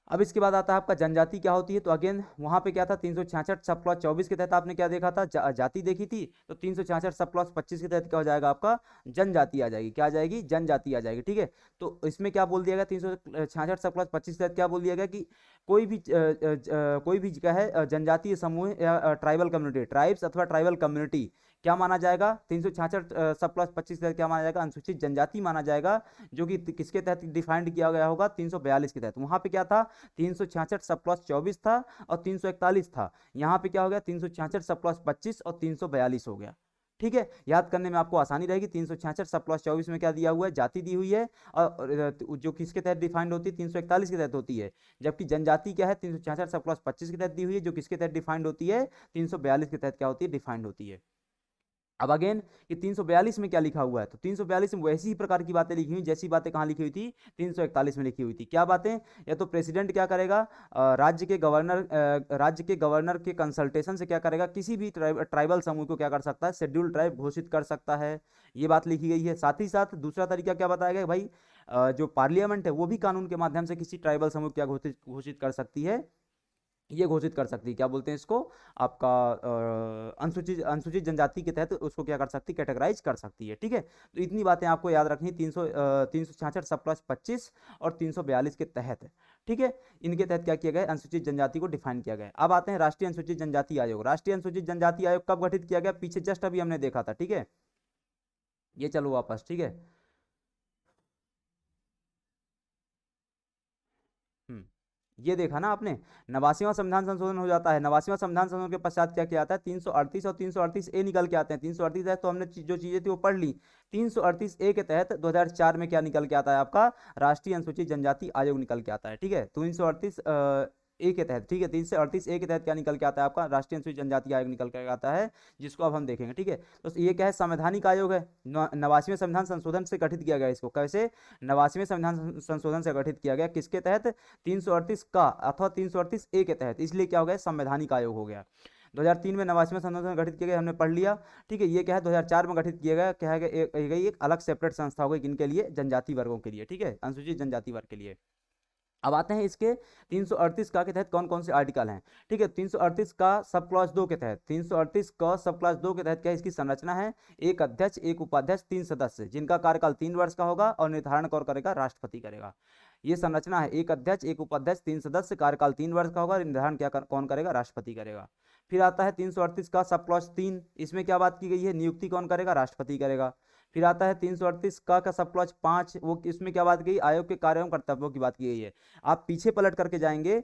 अब इसके बाद आता है आपका जनजाति क्या होती है। तो अगेन वहां पे क्या था, 366 सब क्लॉज 24 के तहत आपने क्या देखा था, जाति देखी थी। तो 366 सब क्लॉज 25 के तहत क्या हो जाएगा आपका, जनजाति आ जाएगी। क्या आ जाएगी, जनजाति आ जाएगी। ठीक है, तो इसमें क्या बोल दिया गया, 366 सब क्लॉज 25 के तहत क्या बोल दिया गया कि कोई भी क्या है, जनजातीय समूह या ट्राइबल कम्युनिटी, ट्राइब्स अथवा ट्राइबल कम्युनिटी क्या माना जाएगा, 366 सब प्लस 25 के तहत क्या माना जाएगा, अनुसूचित जनजाति माना जाएगा, जो कि किसके तहत डिफाइंड किया गया होगा, 342 के तहत। वहां पे क्या था, 366 सब प्लस 24 था और 341 था। यहाँ पे क्या हो गया, 366 सब प्लस 25 और 342 हो गया। ठीक है, याद करने में आपको आसानी रहेगी। 366 सब प्लस 24 में क्या दिया हुआ है, जाति दी हुई है, और जो किसके तहत डिफाइंड होती है, 341 के तहत होती है। जबकि जनजाति क्या है, 366 सब प्लस 25 के तहत दी हुई है, जो किसके तहत डिफाइंड होती है, 342 के तहत क्या होती है, डिफाइंड होती है। अब अगेन कि 342 में क्या लिखा हुआ है, तो 342 में वैसी ही प्रकार की बातें लिखी हुई, जैसी बातें कहाँ लिखी हुई थी, 341 में लिखी हुई थी। क्या बातें, या तो प्रेसिडेंट क्या करेगा, राज्य के गवर्नर के कंसल्टेशन से क्या करेगा, किसी भी ट्राइबल समूह को क्या कर सकता है, शेड्यूल ट्राइब घोषित कर सकता है। ये बात लिखी गई है। साथ ही साथ दूसरा तरीका क्या बताया गया भाई, जो पार्लियामेंट है वो भी कानून के माध्यम से किसी ट्राइबल समूह क्या घोषित घोषित कर सकती है, ये घोषित कर सकती है। क्या बोलते हैं इसको, आपका अनुसूचित अनुसूचित जनजाति के तहत उसको क्या कर सकती है, कैटेगराइज कर सकती है। ठीक है, तो इतनी बातें आपको याद रखनी, 366 सब प्लस 25 और 342 के तहत। ठीक है, इनके तहत क्या किया गया, अनुसूचित जनजाति को डिफाइन किया गया। अब आते हैं राष्ट्रीय अनुसूचित जनजाति आयोग। राष्ट्रीय अनुसूचित जनजाति आयोग कब गठित किया गया, पीछे जस्ट अभी हमने देखा था। ठीक है, ये चलो वापस। ठीक है, हम्म, ये देखा ना आपने, 89वां संविधान संशोधन हो जाता है। 89वां संविधान संशोधन के पश्चात क्या किया आता है, 338 और 338 ए निकल के आते हैं। 338 है तो हमने जो चीजें थी वो पढ़ ली। 338 ए के तहत 2004 में क्या निकल के आता है आपका, राष्ट्रीय अनुसूचित जनजाति आयोग निकल के आता है। ठीक है, 338 ए के तहत, ठीक है, 338 ए के तहत क्या निकल के आता है आपका, राष्ट्रीय अनुसूचित जनजाति आयोग निकल के आता है, जिसको अब हम देखेंगे। ठीक है, तो ये क्या है, संवैधानिक आयोग है। 89वें संविधान संशोधन से गठित किया गया इसको। कैसे, 89वें संविधान संशोधन से गठित किया गया, किसके तहत, 338 का अथवा 338 ए के तहत, इसलिए क्या हो गया, संवैधानिक आयोग हो गया। 2003 में 89वें संशोधन गठित किया गया, हमने पढ़ लिया। ठीक है, ये क्या है, 2004 में गठित किया गया, क्या है, एक अलग सेपरेट संस्था हो गई, किनके लिए, जनजाति वर्गों के लिए। ठीक है, अनुसूचित जनजाति वर्ग के लिए। अब आते हैं इसके 338 का के तहत कौन कौन से आर्टिकल हैं। ठीक है, 338 का सब क्लॉज 2 के तहत, 338 का सब क्लॉज 2 के तहत क्या इसकी संरचना है, एक अध्यक्ष, एक उपाध्यक्ष, 3 सदस्य, जिनका कार्यकाल 3 वर्ष का होगा और निर्धारण कौन करेगा, राष्ट्रपति करेगा। ये संरचना है, एक अध्यक्ष, एक उपाध्यक्ष, 3 सदस्य, कार्यकाल 3 वर्ष का होगा, निर्धारण कौन करेगा, राष्ट्रपति करेगा। फिर आता है 338 का सब क्लॉज 3, इसमें क्या बात की गई है, नियुक्ति कौन करेगा, राष्ट्रपति करेगा। फिर आता है 338 का सब क्लॉज 5, वो इसमें क्या बात की गई, आयोग के कार्यों एवं कर्तव्यों की बात की गई है। आप पीछे पलट करके जाएंगे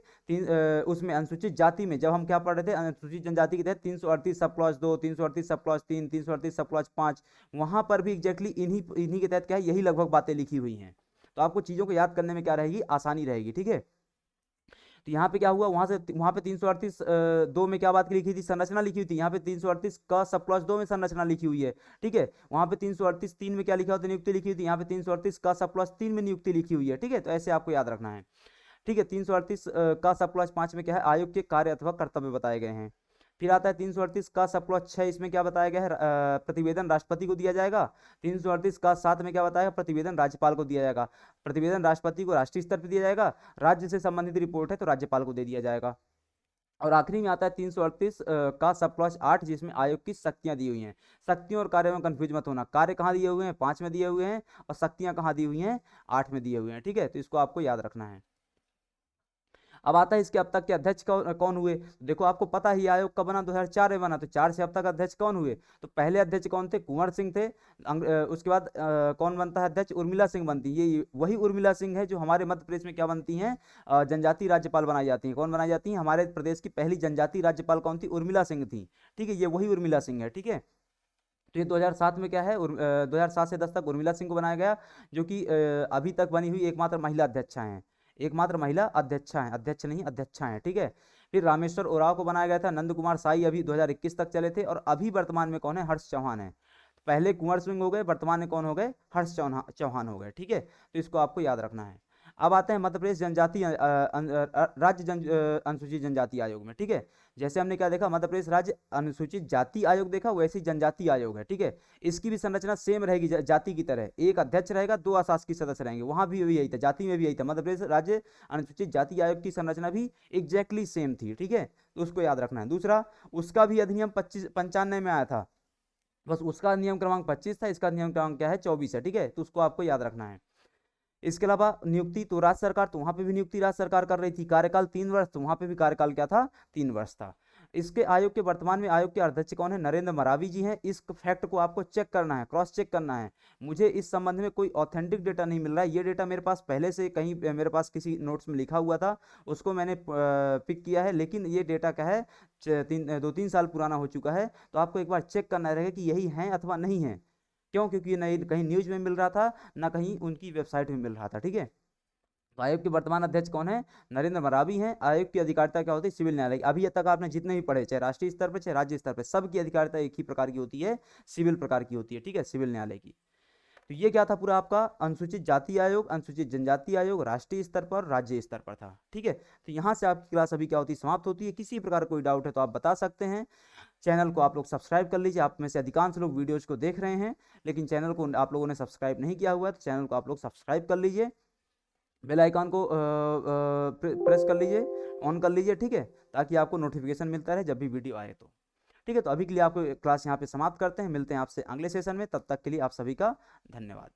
उसमें अनुसूचित जाति में जब हम क्या पढ़ रहे थे, अनुसूचित जनजाति के तहत 338 sub clause 2, 338 sub clause 3, 338 sub clause 5, वहां पर भी एग्जैक्टली इन्हीं के तहत क्या है, यही लगभग बातें लिखी हुई हैं। तो आपको चीजों को याद करने में क्या रहेगी, आसानी रहेगी। ठीक है, तो यहाँ पे क्या हुआ, वहां पे 338 दो में क्या बात लिखी थी, संरचना लिखी हुई थी, यहाँ पे 338 का सब क्लॉज 2 में संरचना लिखी हुई है। ठीक है, वहां पे 338 3 में क्या लिखा होता है, नियुक्ति लिखी हुई थी, यहाँ पे 338 का सब क्लॉज 3 में नियुक्ति लिखी हुई है। ठीक है, तो ऐसे आपको याद रखना है। ठीक है, 338 का सब क्लॉज 5 में क्या है, आयोग के कार्य अथवा कर्तव्य बताए गए हैं। फिर आता है 338 का सब क्लॉज 6, इसमें क्या बताया गया है, प्रतिवेदन राष्ट्रपति को दिया जाएगा। 338 का 7 में क्या बताया, प्रतिवेदन राज्यपाल को दिया जाएगा। प्रतिवेदन राष्ट्रपति को राष्ट्रीय स्तर पर दिया जाएगा, राज्य से संबंधित रिपोर्ट है तो राज्यपाल को दे दिया जाएगा। और आखिरी में आता है 338 का सब क्लॉज 8, जिसमें आयोग की शक्तियां दी हुई हैं। शक्तियों और कार्यों में कंफ्यूज मत होना, कार्य कहाँ दिए हुए हैं, 5 में दिए हुए हैं, और शक्तियां कहाँ दी हुई हैं, 8 में दिए हुए हैं। ठीक है, तो इसको आपको याद रखना है। अब आता है इसके अब तक के अध्यक्ष कौन हुए। देखो आपको पता ही आयोग कब बना, 2004 में बना, तो 4 से अब तक अध्यक्ष कौन हुए, तो पहले अध्यक्ष कौन थे, कुंवर सिंह थे। उसके बाद कौन बनता है अध्यक्ष, उर्मिला सिंह बनती है। ये वही उर्मिला सिंह है जो हमारे मध्य प्रदेश में क्या बनती हैं, जनजातीय राज्यपाल बनाई जाती हैं। कौन बनाई जाती हैं, हमारे प्रदेश की पहली जनजातीय राज्यपाल कौन थी, उर्मिला सिंह थी। ठीक है, ये वही उर्मिला सिंह है। ठीक है, तो ये 2007 में क्या है, 2007 से 10 तक उर्मिला सिंह को बनाया गया, जो कि अभी तक बनी हुई एकमात्र महिला अध्यक्षा हैं, एकमात्र महिला अध्यक्षा हैं, अध्यक्ष नहीं अध्यक्षा हैं। ठीक है, फिर रामेश्वर उरांव को बनाया गया था, नंद कुमार साई अभी 2021 तक चले थे, और अभी वर्तमान में कौन है, हर्ष चौहान है। पहले कुंवर सिंह हो गए, वर्तमान में कौन हो गए, हर्ष चौहान हो गए। ठीक है, तो इसको आपको याद रखना है। अब आते हैं मध्य प्रदेश जनजाति राज्य अनुसूचित जनजाति आयोग में। ठीक है, जैसे हमने क्या देखा, मध्य प्रदेश राज्य अनुसूचित जाति आयोग देखा, वैसे ही जनजाति आयोग है। ठीक है, इसकी भी संरचना सेम रहेगी जाति की तरह, एक अध्यक्ष रहेगा, 2 अशासकीय सदस्य रहेंगे। वहां भी यही था, जाति में भी यही था, मध्य प्रदेश राज्य अनुसूचित जाति आयोग की संरचना भी एग्जैक्टली सेम थी। ठीक है, तो उसको याद रखना है। दूसरा, उसका भी अधिनियम 95 में आया था, बस उसका नियम क्रमांक 25 था, इसका नियम क्रमांक क्या है, 24 है। ठीक है, तो उसको आपको याद रखना है। इसके अलावा नियुक्ति तो राज्य सरकार, तो वहां पे भी नियुक्ति राज्य सरकार कर रही थी, कार्यकाल 3 वर्ष, तो वहां पे भी कार्यकाल क्या था, 3 वर्ष था। इसके आयोग के वर्तमान में आयोग के अध्यक्ष कौन है, नरेंद्र मरावी जी हैं। इस फैक्ट को आपको चेक करना है, क्रॉस चेक करना है। मुझे इस संबंध में कोई ऑथेंटिक डेटा नहीं मिल रहा है, ये डेटा मेरे पास पहले से कहीं मेरे पास किसी नोट्स में लिखा हुआ था, उसको मैंने पिक किया है, लेकिन ये डेटा क्या है, 2-3 साल पुराना हो चुका है। तो आपको एक बार चेक करना रहेगा कि यही है अथवा नहीं है। क्यों, क्योंकि ये नहीं कहीं न्यूज में मिल रहा था, ना कहीं उनकी वेबसाइट में मिल रहा था। ठीक है, तो आयोग के वर्तमान अध्यक्ष कौन है, नरेंद्र मरावी हैं। आयोग की अधिकारिता क्या होती है, सिविल न्यायालय। अभी तक आपने जितने भी पढ़े, चाहे राष्ट्रीय स्तर पर चाहे राज्य स्तर पर, सबकी अधिकारिता एक ही प्रकार की होती है, सिविल प्रकार की होती है। ठीक है, सिविल न्यायालय की। तो ये क्या था पूरा आपका, अनुसूचित जाति आयोग, अनुसूचित जनजाति आयोग, राष्ट्रीय स्तर पर, राज्य स्तर पर था। ठीक है, तो यहाँ से आपकी क्लास अभी क्या होती है, समाप्त होती है। किसी प्रकार कोई डाउट है तो आप बता सकते हैं। चैनल को आप लोग सब्सक्राइब कर लीजिए। आप में से अधिकांश लोग वीडियोज को देख रहे हैं, लेकिन चैनल को आप लोगों ने सब्सक्राइब नहीं किया हुआ है, तो चैनल को आप लोग सब्सक्राइब कर लीजिए, बेल आइकन को प्रेस कर लीजिए, ऑन कर लीजिए। ठीक है, ताकि आपको नोटिफिकेशन मिलता रहे जब भी वीडियो आए तो। ठीक है, तो अभी के लिए आपको क्लास यहाँ पे समाप्त करते हैं, मिलते हैं आपसे अगले सेशन में, तब तक के लिए आप सभी का धन्यवाद।